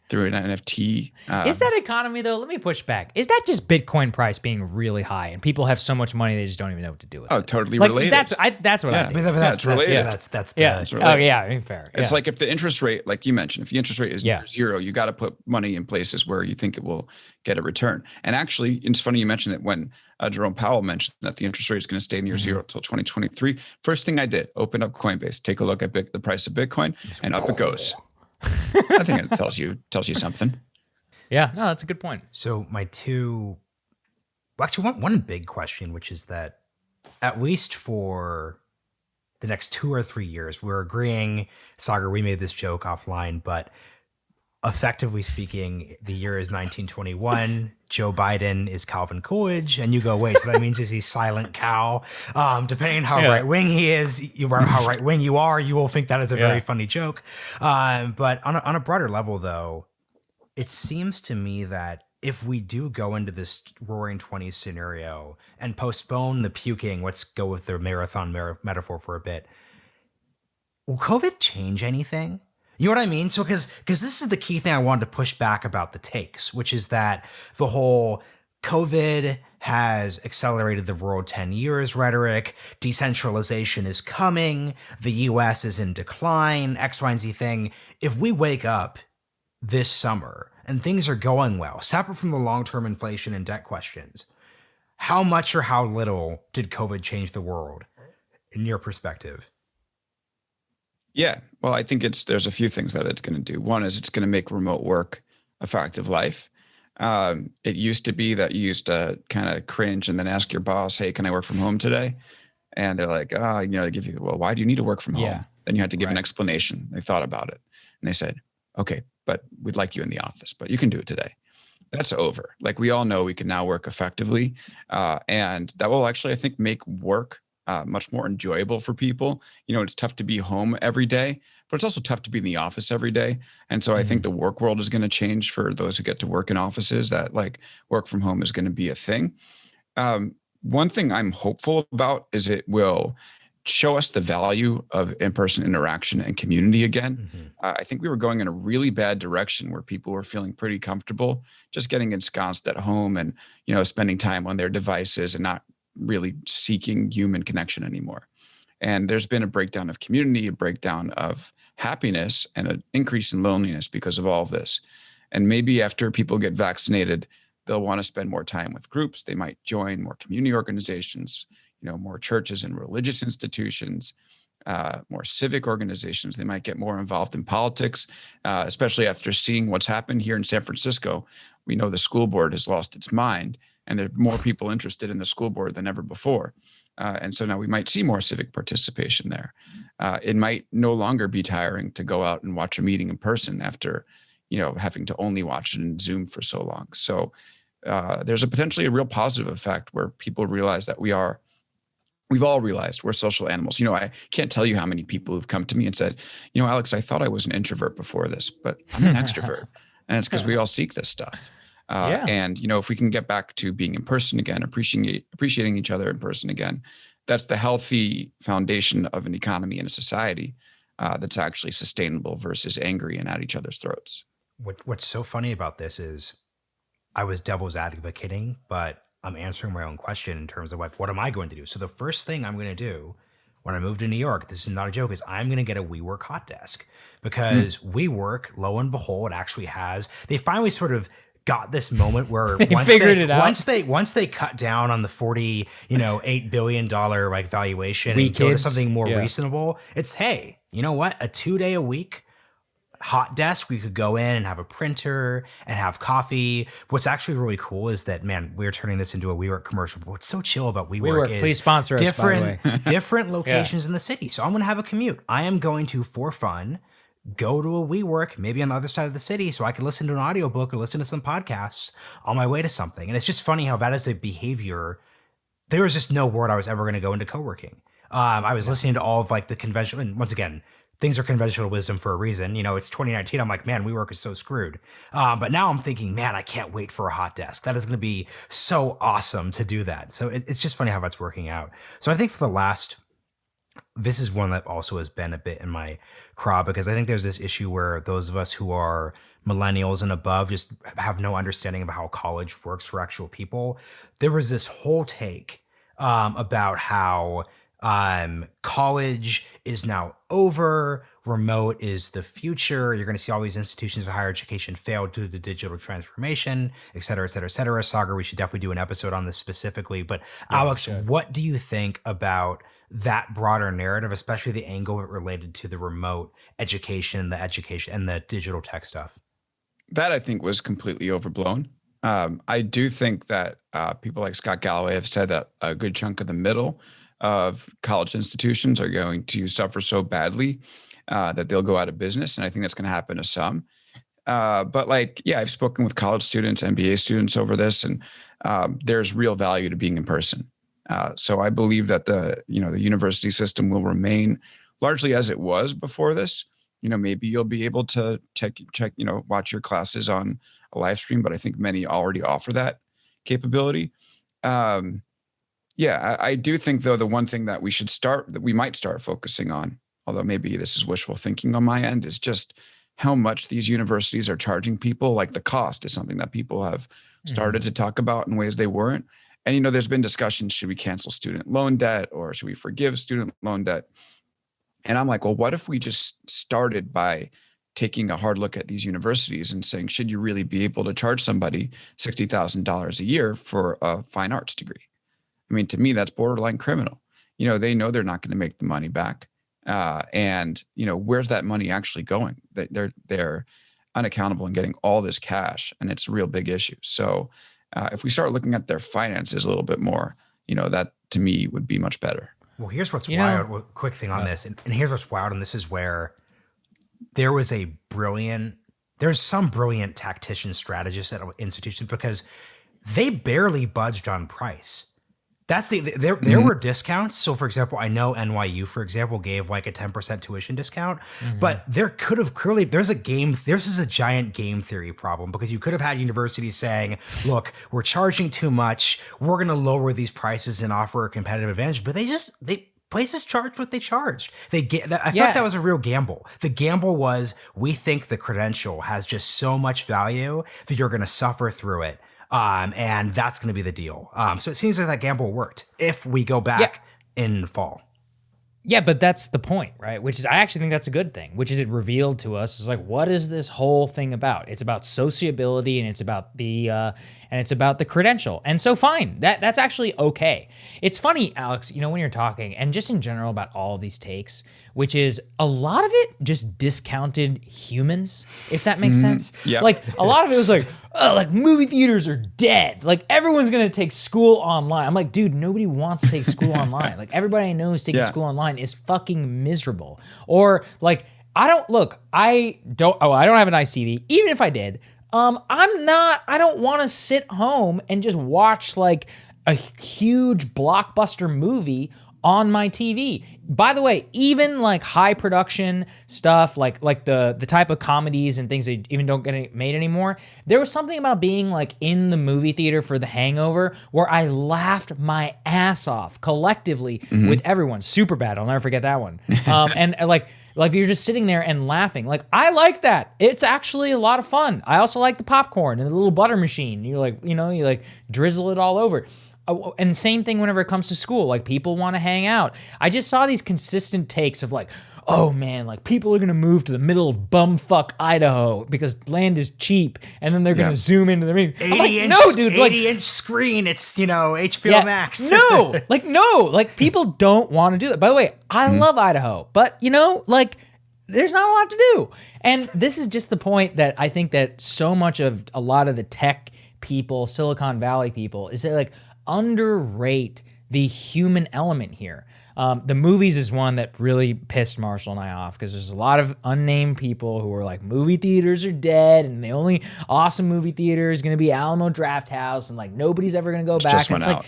through an NFT. Is that economy though? Let me push back. Is that just Bitcoin price being really high and people have so much money they just don't even know what to do with it? Oh, totally Like, related. that's what I think. But that's it's related. That's Yeah. the, Oh yeah. I mean, fair. It's Yeah. like if the interest rate, like you mentioned, if the interest rate is Yeah. near zero, you got to put money in places where you think it will get a return. And actually, it's funny you mentioned it when Jerome Powell mentioned that the interest rate is going to stay near zero until 2023. First thing I did, open up Coinbase, take a look at the price of Bitcoin, and up it goes. I think it tells you something. Yeah. No, that's a good point. So actually one big question, which is that at least for the next 2 or 3 years, we're agreeing, Sagar, we made this joke offline, but effectively speaking, the year is 1921. Joe Biden is Calvin Coolidge, and you go, wait, so that means is he Silent Cal? Depending on how right wing he is, how right wing you are, you will think that is a very funny joke. But on a broader level, though, it seems to me that if we do go into this roaring 20s scenario and postpone the puking, let's go with the marathon metaphor for a bit, will COVID change anything? You know what I mean? So, because this is the key thing I wanted to push back about the takes, which is that the whole COVID has accelerated the world 10 years rhetoric, decentralization is coming, the US is in decline, X, Y, and Z thing. If we wake up this summer and things are going well, separate from the long-term inflation and debt questions, how much or how little did COVID change the world in your perspective? Yeah, well, I think there's a few things that it's going to do. One is it's going to make remote work a fact of life. It used to be that you used to kind of cringe and then ask your boss, hey, can I work from home today? And they're like, they give you, well, why do you need to work from home? Then you had to give an explanation. They thought about it and they said, okay, but we'd like you in the office, but you can do it today. That's over. Like we all know we can now work effectively. And that will actually, I think, make work much more enjoyable for people. You know, it's tough to be home every day, but it's also tough to be in the office every day. And so I think the work world is going to change for those who get to work in offices, that like work from home is going to be a thing. One thing I'm hopeful about is it will show us the value of in-person interaction and community again. I think we were going in a really bad direction where people were feeling pretty comfortable just getting ensconced at home and, you know, spending time on their devices and not really seeking human connection anymore. And there's been a breakdown of community, a breakdown of happiness, and an increase in loneliness because of all of this. And maybe after people get vaccinated, they'll want to spend more time with groups. They might join more community organizations, you know, more churches and religious institutions, more civic organizations. They might get more involved in politics, especially after seeing what's happened here in San Francisco. We know the school board has lost its mind, and there are more people interested in the school board than ever before. And so now we might see more civic participation there. It might no longer be tiring to go out and watch a meeting in person after, you know, having to only watch it in Zoom for so long. So there's potentially a real positive effect where people realize that we've all realized we're social animals. You know, I can't tell you how many people who've come to me and said, you know, Alex, I thought I was an introvert before this, but I'm an extrovert. And it's because we all seek this stuff. And, you know, if we can get back to being in person again, appreciating each other in person again, that's the healthy foundation of an economy and a society that's actually sustainable versus angry and at each other's throats. What's so funny about this is I was devil's advocating, but I'm answering my own question in terms of like, what am I going to do? So the first thing I'm going to do when I move to New York, this is not a joke, is I'm going to get a WeWork hot desk, because WeWork, lo and behold, actually they finally sort of got this moment where once they cut down on the $8 billion like valuation and go to something more reasonable, it's, hey, you know what? A 2-day a week hot desk, we could go in and have a printer and have coffee. What's actually really cool is that, man, we're turning this into a WeWork commercial, but what's so chill about WeWork is please sponsor us, by the way. different locations in the city. So I'm going to have a commute. I am going to, for fun, go to a WeWork, maybe on the other side of the city, so I can listen to an audiobook or listen to some podcasts on my way to something. And it's just funny how that is a behavior. There was just no word I was ever going to go into co-working. I was listening to all of like the conventional, and once again, things are conventional wisdom for a reason. You know, it's 2019. I'm like, man, WeWork is so screwed. But now I'm thinking, man, I can't wait for a hot desk. That is going to be so awesome to do that. So it's just funny how that's working out. So I think this is one that also has been a bit in my Craw, because I think there's this issue where those of us who are millennials and above just have no understanding of how college works for actual people. There was this whole take about how college is now over, remote is the future. You're going to see all these institutions of higher education fail due to the digital transformation, et cetera, et cetera, et cetera. Sagar, we should definitely do an episode on this specifically. But Alex, what do you think about that broader narrative, especially the angle related to the remote education, the education, and the digital tech stuff? That I think was completely overblown. I do think that people like Scott Galloway have said that a good chunk of the middle of college institutions are going to suffer so badly that they'll go out of business. And I think that's going to happen to some. But I've spoken with college students, MBA students over this, and there's real value to being in person. So I believe that the university system will remain largely as it was before this. Maybe you'll be able to check, watch your classes on a live stream, but I think many already offer that capability. I do think though, the one thing that we might start focusing on, although maybe this is wishful thinking on my end, is just how much these universities are charging people. Like the cost is something that people have started to talk about in ways they weren't. And, there's been discussions, should we cancel student loan debt or should we forgive student loan debt? And I'm like, well, what if we just started by taking a hard look at these universities and saying, should you really be able to charge somebody $60,000 a year for a fine arts degree? I mean, to me, that's borderline criminal. They know they're not going to make the money back. And where's that money actually going? They're unaccountable and getting all this cash, and it's a real big issue. So if we start looking at their finances a little bit more, that to me would be much better. Well, here's what's wild. Well, quick thing on this. And here's what's wild. And this is where there's some brilliant tactician strategists at institutions because they barely budged on price. There were discounts. So for example, I know NYU, for example, gave like a 10% tuition discount, but there could have clearly, this is a giant game theory problem because you could have had universities saying, look, we're charging too much. We're going to lower these prices and offer a competitive advantage. But places charged what they charged. I thought that was a real gamble. The gamble was, we think the credential has just so much value that you're going to suffer through it. And that's going to be the deal. So it seems like that gamble worked if we go back in the fall. Yeah, but that's the point, right? Which is, I actually think that's a good thing, which is it revealed to us is like, what is this whole thing about? It's about sociability and it's about the credential. And so fine, that's actually okay. It's funny, Alex, when you're talking and just in general about all of these takes, which is a lot of it just discounted humans, if that makes sense. Yeah. Like a lot of it was like, oh, like movie theaters are dead. Like everyone's going to take school online. I'm like, dude, nobody wants to take school online. Like everybody I know who's taking school online is fucking miserable. Or like, I don't have an nice TV. Even if I did, I don't want to sit home and just watch like a huge blockbuster movie on my TV. By the way, even like high production stuff, like the type of comedies and things that even don't get made anymore, there was something about being like in the movie theater for The Hangover where I laughed my ass off collectively with everyone. Super bad. I'll never forget that one. And like you're just sitting there and laughing. Like I like that. It's actually a lot of fun. I also like the popcorn and the little butter machine. You like drizzle it all over. And same thing whenever it comes to school, like people want to hang out. I just saw these consistent takes of like, oh man, like people are going to move to the middle of bumfuck Idaho because land is cheap. And then they're going to zoom into the meeting. 80-inch screen. It's, HBO Max. No, people don't want to do that. By the way, I love Idaho, but there's not a lot to do. And this is just the point that I think that so much of a lot of the tech people, Silicon Valley people, is that underrate the human element here. The movies is one that really pissed Marshall and I off because there's a lot of unnamed people who are like, movie theaters are dead and the only awesome movie theater is going to be Alamo Drafthouse and like nobody's ever going to go back. Just and went out.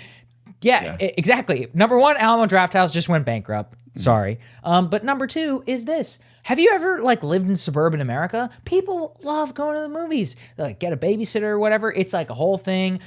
Exactly. Number one, Alamo Drafthouse just went bankrupt. Sorry. But number two is this. Have you ever lived in suburban America? People love going to the movies. They get a babysitter or whatever. It's like a whole thing.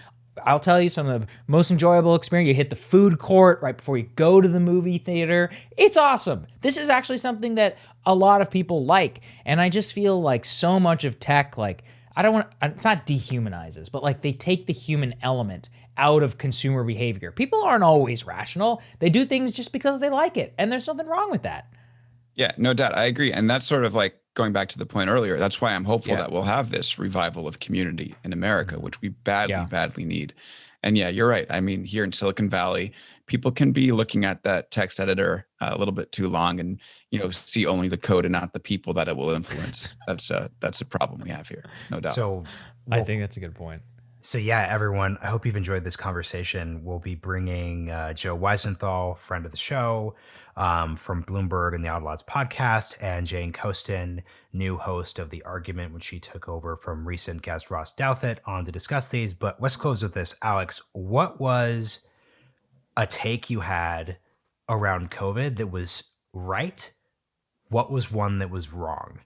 I'll tell you, some of the most enjoyable experience, you hit the food court right before you go to the movie theater. It's awesome. This is actually something that a lot of people like. And I just feel like so much of tech, like, it's not dehumanizes, but like they take the human element out of consumer behavior. People aren't always rational. They do things just because they like it. And there's nothing wrong with that. Yeah, no doubt. I agree. And that's sort of like going back to the point earlier. That's why I'm hopeful that we'll have this revival of community in America, which we badly need. And yeah, you're right. I mean, here in Silicon Valley, people can be looking at that text editor a little bit too long and, see only the code and not the people that it will influence. That's a problem we have here, no doubt. So I think that's a good point. So yeah, everyone, I hope you've enjoyed this conversation. We'll be bringing Joe Weisenthal, friend of the show, from Bloomberg and the Outlaws podcast, and Jane Coaston, new host of The Argument, when she took over from recent guest Ross Douthat, on to discuss these. But let's close with this. Alex, what was a take you had around COVID that was right? What was one that was wrong?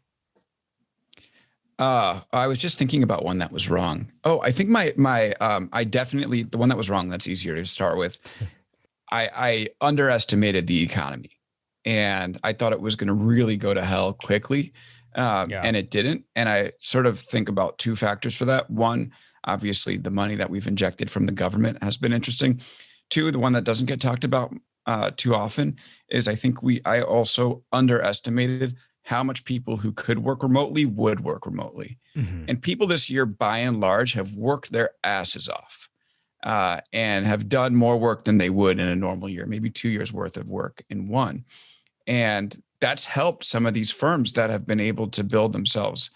I was just thinking about one that was wrong. Oh, I think I definitely, the one that was wrong, that's easier to start with. I underestimated the economy, and I thought it was going to really go to hell quickly. And it didn't. And I sort of think about two factors for that. One, obviously the money that we've injected from the government has been interesting. Two, the one that doesn't get talked about too often is I think I also underestimated how much people who could work remotely would work remotely. Mm-hmm. And people this year, by and large, have worked their asses off and have done more work than they would in a normal year, maybe 2 years worth of work in one. And that's helped some of these firms that have been able to build themselves,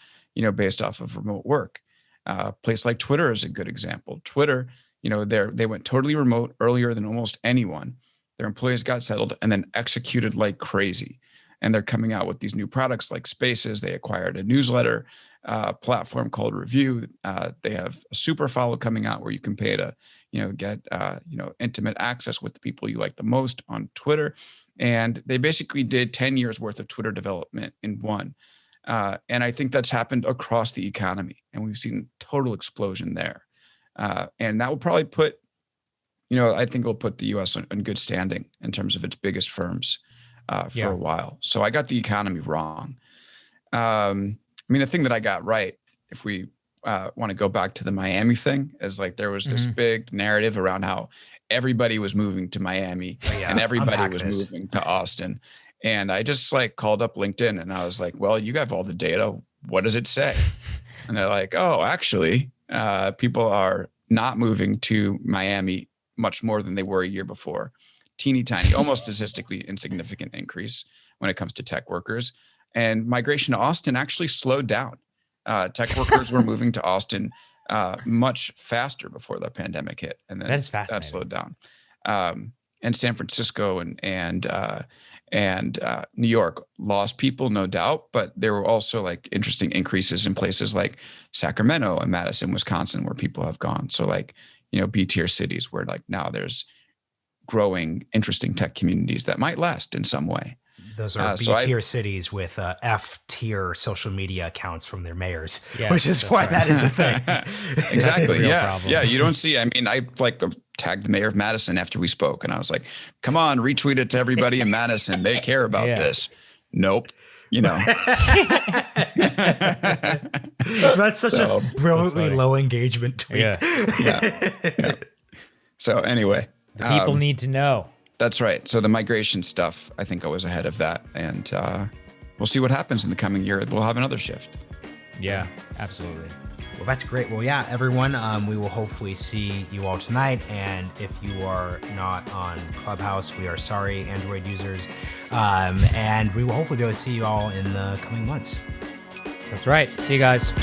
based off of remote work. A place like Twitter is a good example. Twitter, they went totally remote earlier than almost anyone. Their employees got settled and then executed like crazy. And they're coming out with these new products like Spaces. They acquired a newsletter platform called Review. They have a super follow coming out where you can pay to, get, intimate access with the people you like the most on Twitter. And they basically did 10 years worth of Twitter development in one. And I think that's happened across the economy. And we've seen total explosion there. And that will probably put, I think it'll put the U.S. in good standing in terms of its biggest firms. For a while. So I got the economy wrong. The thing that I got right, if we want to go back to the Miami thing, is like there was this big narrative around how everybody was moving to Miami and everybody was moving to Austin. And I just called up LinkedIn and I was like, well, you have all the data. What does it say? And they're like, oh, actually, people are not moving to Miami much more than they were a year before. Teeny tiny, almost statistically insignificant increase when it comes to tech workers. And migration to Austin actually slowed down. Tech workers were moving to Austin much faster before the pandemic hit. And then that slowed down. And San Francisco and New York lost people, no doubt, but there were also interesting increases in places like Sacramento and Madison, Wisconsin, where people have gone. So B-tier cities where now there's growing, interesting tech communities that might last in some way. Those are B-tier cities with F-tier social media accounts from their mayors, which is why that is a thing. Exactly. Yeah. You don't see. I tagged the mayor of Madison after we spoke, and I was like, "Come on, retweet it to everybody in Madison. They care about this." Nope. That's such a brilliantly low engagement tweet. Yeah. So anyway. The people need to know. That's right. So the migration stuff, I think I was ahead of that. And we'll see what happens in the coming year. We'll have another shift. Yeah, absolutely. Well, that's great. Well, yeah, everyone, we will hopefully see you all tonight. And if you are not on Clubhouse, we are sorry, Android users. And we will hopefully be able to see you all in the coming months. That's right. See you guys.